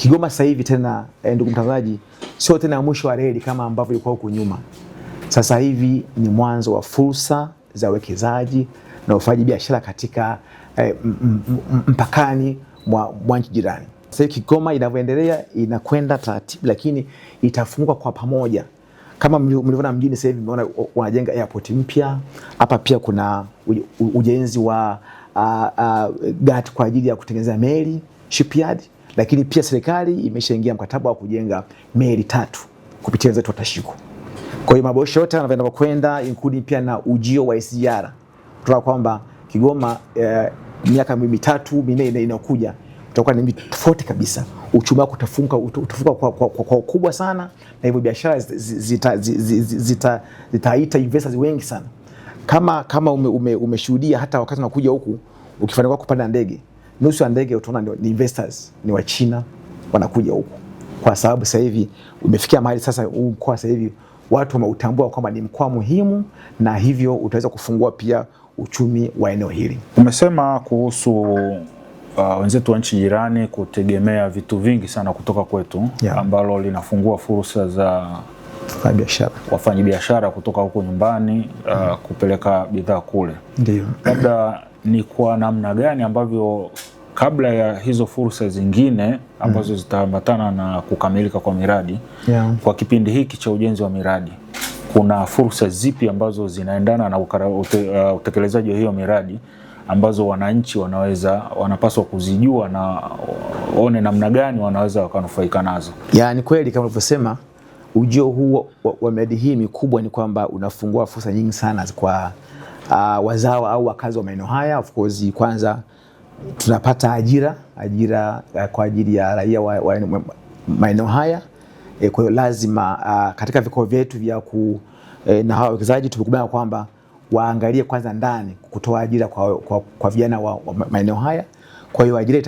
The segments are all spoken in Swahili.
Kigoma sasa hivi tena ndugu mtazamaji, sio tena mwisho wa reli kama ambavyo ilikuwa huko nyuma. Sasa hivi ni mwanzo wa fursa za uwekezaji na ufanyaji biashara katika mpakani mwa nchi jirani. Sasa Kigoma inavyoendelea inakwenda taratibu, lakini itafunguka kwa pamoja. Kama mlivyoona mjini sasa hivi mmeona wanajenga airport mpya. Hapa pia kuna ujenzi wa gati kwa ajili ya kutengeneza meli, shipyard, lakini pia serikali imeshaingia mkataba wa kujenga meli 3 kupitia wenzetu wa Tashiko. Kwa hiyo maboresho yote yanavyoenda kwenda including pia na ujio wa SGR. Kutoka kwamba Kigoma miaka 3-4 inayokuja utakuwa ni tofauti kabisa. Uchumi wako utafunga kwa ukubwa sana, na hivyo biashara zitaita investors wengi sana. Kama umeshuhudia hata wakati unakuja huku ukifanikiwa kupanda ndege, nusu ya ndege utaona ni investors ni wa China wanakuja huku. Kwa sababu sasa hivi umefikia mahali sasa mkoa sasa hivi watu wameutambua kwamba ni mkoa muhimu, na hivyo utaweza kufungua pia uchumi wa eneo hili. Umesema kuhusu wenzetu wa nchi jirani kutegemea vitu vingi sana kutoka kwetu, ambalo linafungua fursa za wafanyabiashara kutoka huko nyumbani kupeleka bidhaa kule. Ndio. Labda ni kwa namna gani ambavyo kabla ya hizo fursa zingine ambazo zitaambatana na kukamilika kwa miradi, kwa kipindi hiki cha ujenzi wa miradi, kuna fursa zipi ambazo zinaendana na utekelezaji wa hiyo miradi ambazo wananchi wanapaswa kuzijua na waone namna gani wanaweza wakanufaika nazo? Ni kweli kama ulivyosema, ujio huu wa miradi hii mikubwa ni kwamba unafungua fursa nyingi sana kwa wazawa au wakazi wa maeneo haya. Of course, kwanza tunapata ajira kwa ajili ya raia wa maeneo haya. Kwa hiyo lazima katika vikao vyetu vya na hawa wawekezaji tumekubaliana kwamba waangalie kwanza ndani kutoa ajira kwa vijana wa maeneo haya. Kwa hiyo ajira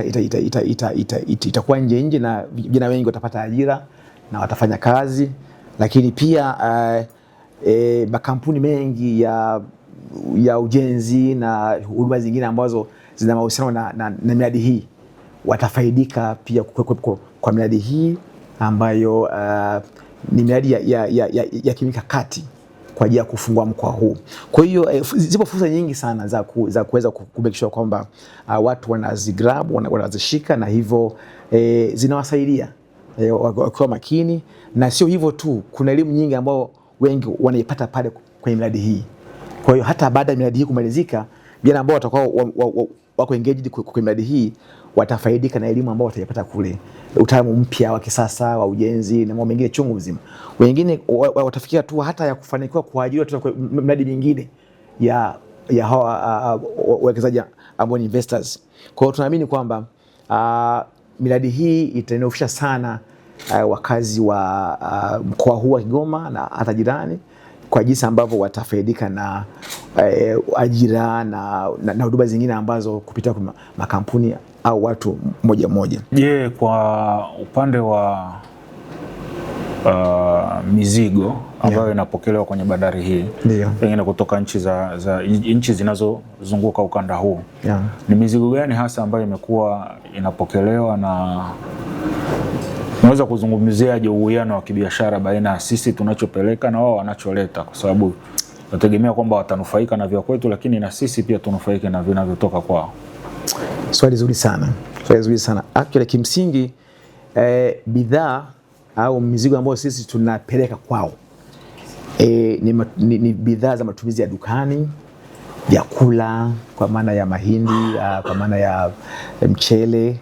itakuwa nje na vijana wengi watapata ajira na watafanya kazi. Lakini pia makampuni mengi ya ujenzi na huduma zingine ambazo zina mahusiano na miradi hii watafaidika pia kwa miradi hii ambayo ni miradi ya kimikakati kwa ajili ya kufungua mkoa huu. Kwa hiyo zipo fursa nyingi sana za kuweza kumake sure kwamba watu wanazigrab, wanazishika, na hivyo zinawasaidia wakiwa makini. Na sio hivyo tu, kuna elimu nyingi ambao wengi wanaipata pale kwenye miradi hii. Kwa hiyo hata baada ya miradi hii kumalizika, vijana ambao watakuwa wako engaged kwenye miradi hii watafaidika na elimu ambao wataipata kule, utaalamu mpya wa kisasa wa ujenzi na mambo mengine chungu mzima. Wengine watafikia tu hata ya kufanikiwa kuajiriwa tena kwa miradi mingine ya hawa wawekezaji ambao ni investors. Kwa hiyo tunaamini kwamba miradi hii itanufaisha sana wakazi wa mkoa huu wa Kigoma na hata jirani, kwa jinsi ambavyo watafaidika na ajira na huduma zingine ambazo kupitia kwa makampuni au watu moja. Je, kwa upande wa mizigo ambayo inapokelewa kwenye bandari hii, pengine kutoka nchi zinazozunguka ukanda huu, ni mizigo gani hasa ambayo imekuwa inapokelewa, na unaweza kuzungumziaje uwiano wa kibiashara baina ya sisi tunachopeleka na wao wanacholeta? Kwa sababu nategemea kwamba watanufaika na vya kwetu, lakini na sisi pia tunufaike na vinavyotoka kwao. Swali zuri sana. Actually kimsingi bidhaa au mizigo ambayo sisi tunapeleka kwao ni bidhaa za matumizi ya dukani, vyakula kwa maana ya mahindi, kwa maana ya mchele,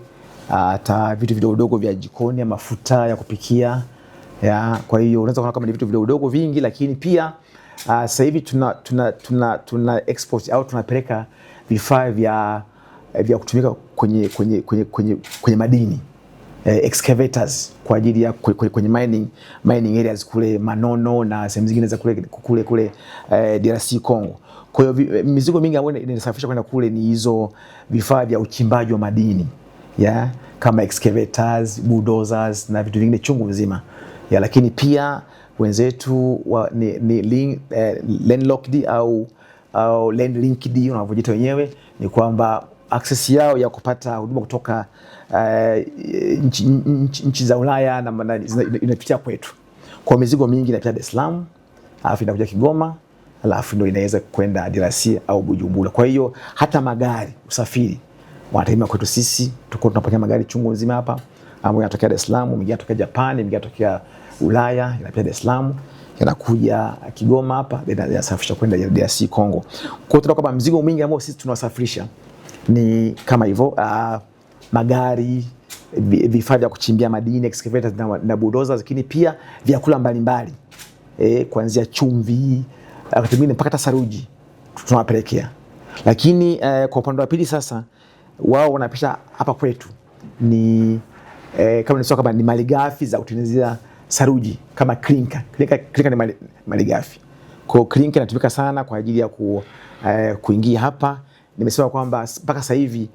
hata vitu vidogo vya jikoni, mafuta ya kupikia. Kwa hiyo unaweza kuona kama ni vitu vidogo vingi, lakini pia sasa hivi tuna export au tunapeleka vifaa vya kutumika kwenye madini, excavators kwa ajili ya kwenye mining areas kule Manono na sehemu zingine za kule DRC Congo. Kwa hiyo mizigo mingi ambayo inasafirishwa kwenda kule ni hizo vifaa vya uchimbaji wa madini, kama excavators, bulldozers na vitu vingine chungu mzima. Lakini pia wenzetu ni landlocked au land linked unavyojiita wenyewe, ni kwamba access yao ya kupata huduma kutoka nchi za Ulaya na inapitia kwetu. Kwa mizigo mingi inapita Dar es Salaam, alafu inakuja Kigoma, alafu ndio inaweza kwenda DRC au Bujumbura. Kwa hiyo hata magari usafiri wanategemea kwetu sisi, tuko tunapokea magari chungu nzima hapa ambayo yanatokea Dar es Salaam, mengine yanatokea Japan, mengine yanatokea Ulaya, yanapita Dar es Salaam, yanakuja Kigoma hapa, yanasafirishwa kwenda DRC Congo. Kwa hiyo tunaona kwamba mzigo mwingi ambao sisi tunawasafirisha ni kama hivyo, magari, vifaa vya kuchimbia madini, excavators na bulldozers, lakini pia vyakula mbalimbali, kuanzia chumvi, wakati mwingine mpaka saruji tunawapelekea. Lakini kwa upande wa pili sasa, wao wanapita hapa kwetu ni kama nisema kama ni malighafi za kutengenezea saruji kama clinker. Clinker ni malighafi. Kwa hiyo clinker inatumika sana kwa ajili ya kuingia hapa. Nimesema kwamba mpaka sasa hivi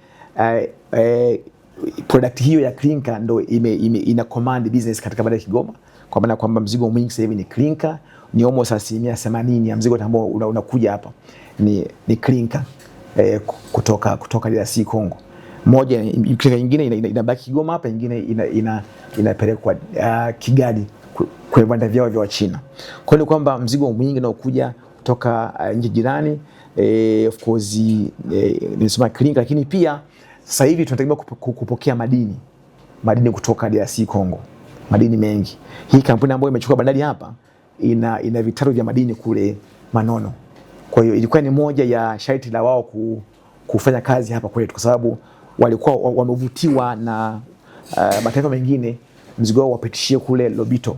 product hiyo ya clinker ndo ina command business katika bandari ya Kigoma, kwa maana kwamba mzigo mwingi sasa hivi ni clinker, ni almost 80% ya mzigo ambao unakuja hapa ni clinker kutoka DRC Congo. Moja clinker nyingine inabaki Kigoma hapa, nyingine inapelekwa Kigali kwa viwanda vyao vya China. Kwa hiyo ni kwamba mzigo mwingi unaokuja kutoka nchi jirani, of course nimesema clinker, lakini pia sasa hivi tunategemea kupokea madini kutoka DRC Congo, madini mengi. Hii kampuni ambayo imechukua bandari hapa ina vitalu vya madini kule Manono. Kwa hiyo ilikuwa ni moja ya sharti la wao kufanya kazi hapa kwetu, kwa sababu walikuwa wamevutiwa na mataifa mengine mzigo wao wapitishie kule Lobito,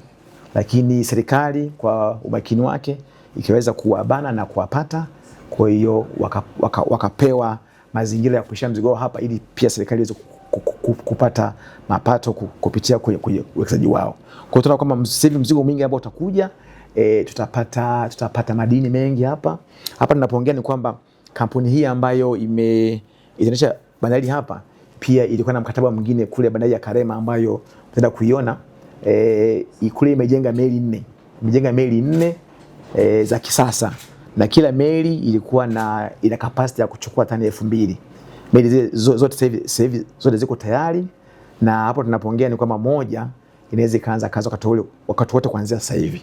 lakini serikali kwa umakini wake ikiweza kuwabana na kuwapata. Kwa hiyo wakapewa mazingira ya kupisha mzigo hapa, ili pia serikali iweze kupata mapato kupitia kwenye uwekezaji wao. Kwa hiyo tunaona kwamba sasa hivi mzigo mwingi ambao utakuja, tutapata madini mengi hapa. Hapa ninapoongea ni kwamba kampuni hii ambayo imeanzisha bandari hapa pia ilikuwa na mkataba mwingine kule bandari ya Karema, ambayo tutaenda kuiona kule imejenga meli 4 za kisasa, na kila meli ilikuwa ina capacity ya kuchukua tani 2000. Meli zote sasa hivi zote ziko tayari, na hapo tunapoongea ni kwamba moja inaweza kaanza kazi wakati wote kuanzia sasa hivi.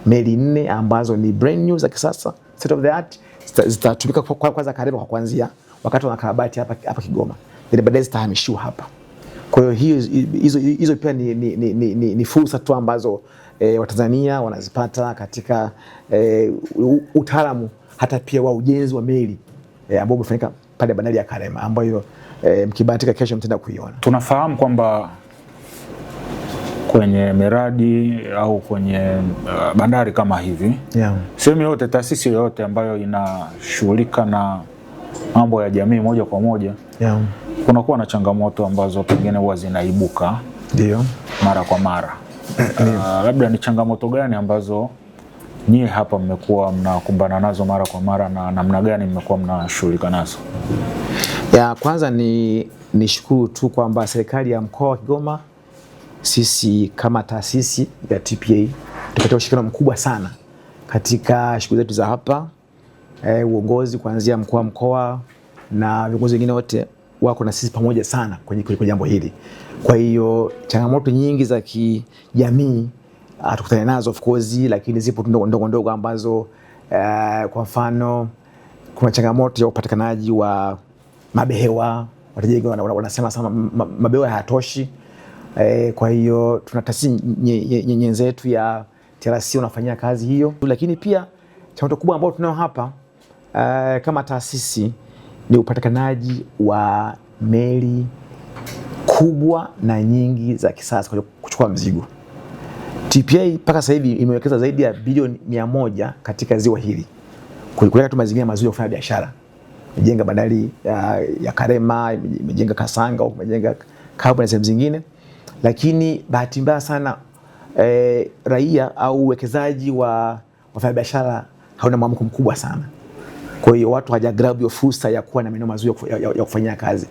Meli 4 ambazo ni brand new za kisasa, state of the art, zitatumika kwanza Karema kwa kuanzia wakati wanakarabati hapa Kigoma, then baadaye zitahamishiwa hapa. Kwa hiyo hizo pia ni fursa tu ambazo Watanzania wanazipata katika utaalamu hata pia wa ujenzi wa meli ambao umefanyika pale bandari ya Karema, ambayo mkibahatika kesho mtaenda kuiona. Tunafahamu kwamba kwenye miradi au kwenye bandari kama hivi, sehemu yote, taasisi yoyote ambayo inashughulika na mambo ya jamii moja kwa moja, kunakuwa na changamoto ambazo pengine huwa zinaibuka mara kwa mara. Labda ni changamoto gani ambazo nyie hapa mmekuwa mnakumbana nazo mara kwa mara, na namna gani mmekuwa mnashughulika nazo? Kwanza ni shukuru tu kwamba serikali ya mkoa wa Kigoma, sisi kama taasisi ya TPA tupata ushirikiano mkubwa sana katika shughuli zetu za hapa. Uongozi kuanzia mkoa na viongozi wengine wote wako na sisi pamoja sana kwenye jambo hili. Kwa hiyo changamoto nyingi za kijamii tukutane nazo of course, lakini zipo ndogo ambazo kwa mfano kuna changamoto ya upatikanaji wa mabehewa. Wateja wanasema sana mabehewa hayatoshi. Kwa hiyo tuna taasisi nyenzetu ya TRC unafanyia kazi hiyo. Lakini pia changamoto kubwa ambayo tunayo hapa kama taasisi ni upatikanaji wa meli kubwa na nyingi za kisasa kwa kuchukua mzigo. TPA mpaka sasa hivi imewekeza zaidi ya bilioni 100 katika ziwa hili kuweka tu mazingira mazuri ya kufanya biashara. Imejenga bandari ya Karema, imejenga Kasanga, imejenga Kabwe na sehemu zingine. Lakini bahati mbaya sana raia au uwekezaji wa wafanyabiashara hauna mwamko mkubwa sana. Kwa hiyo watu hawajagrab hiyo fursa ya kuwa na maeneo mazuri ya kufanyia kazi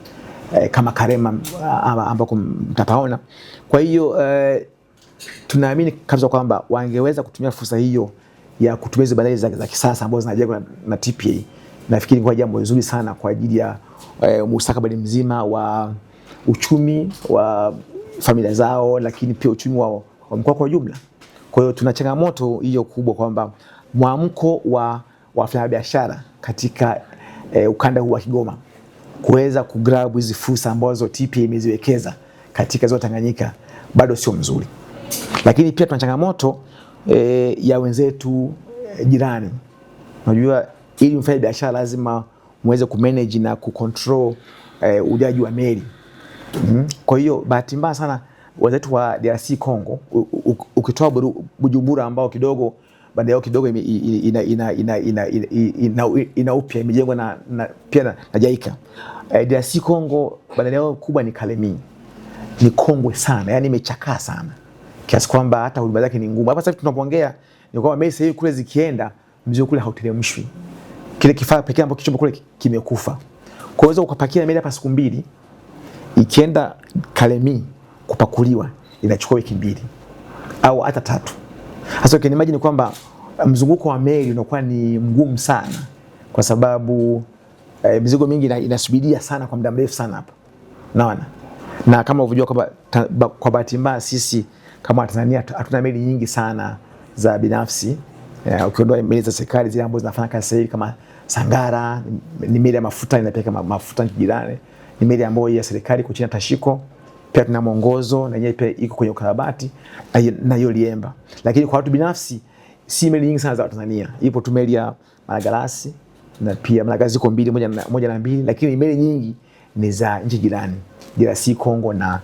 kama Karema ambako mtapaona. Kwa hiyo tunaamini kabisa kwamba wangeweza kutumia fursa hiyo ya kutumia hizo bandari za kisasa ambazo zinajengwa na TPA. Nafikiri kwa jambo zuri sana kwa ajili ya mustakabali mzima wa uchumi wa familia zao, lakini pia uchumi wa mkoa kwa ujumla. Kwa hiyo tuna changamoto hiyo kubwa kwamba mwamko wa wafanyabiashara katika ukanda huu wa Kigoma kuweza kugrab hizi fursa ambazo TPA imeziwekeza katika ziwa Tanganyika bado sio mzuri. Lakini pia tuna changamoto ya wenzetu jirani. Unajua, ili mfanye biashara lazima muweze kumanage na kucontrol ujaji wa meli. Kwa hiyo bahati mbaya sana wenzetu wa DRC Congo, ukitoa Bujumbura ambao kidogo baada yao kidogo ina upya imejengwa na pia na JICA. DRC Congo bandari yao kubwa ni Kalemi. Ni kongwe sana, yani imechakaa sana, kiasi kwamba hata huduma zake ni ngumu. Hapa sasa tunapoongea ni kwamba meli sasa kule zikienda mzigo kule hauteremshwi. Kile kifaa pekee ambacho kichombo kule kimekufa. Kwa hiyo ukapakia meli hapa siku 2, ikienda Kalemi kupakuliwa inachukua wiki 2 au hata 3. Sasa ukiniimagine kwamba mzunguko wa meli unakuwa ni mgumu sana, kwa sababu mizigo mingi inasubiria sana kwa muda mrefu sana hapa. Naona. Na kama unavyojua kwamba kwa bahati mbaya sisi kama Tanzania hatuna meli nyingi sana za binafsi. Ukiondoa meli za serikali zile ambazo zinafanya kazi sasa kama Sangara, ni meli ya mafuta inapeleka mafuta nchi jirani. Ni meli ambayo ya serikali kwa chini Tashiko. Pia tuna Mwongozo na yenyewe pia iko kwenye ukarabati na hiyo Liemba. Lakini kwa watu binafsi si meli nyingi sana za Tanzania. Ipo tu meli ya Malagarasi na pia Malagarasi ziko 2, moja na 2, lakini meli nyingi ni za nchi jirani, DRC Congo na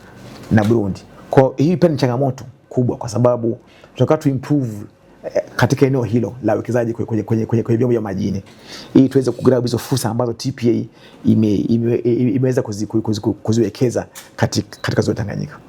Burundi. Kwa hii pia ni changamoto kubwa, kwa sababu tunataka tu improve katika eneo hilo la uwekezaji kwenye vyombo vya majini, ili tuweze kugrab hizo fursa ambazo TPA imeweza kuziwekeza katika ziwa Tanganyika.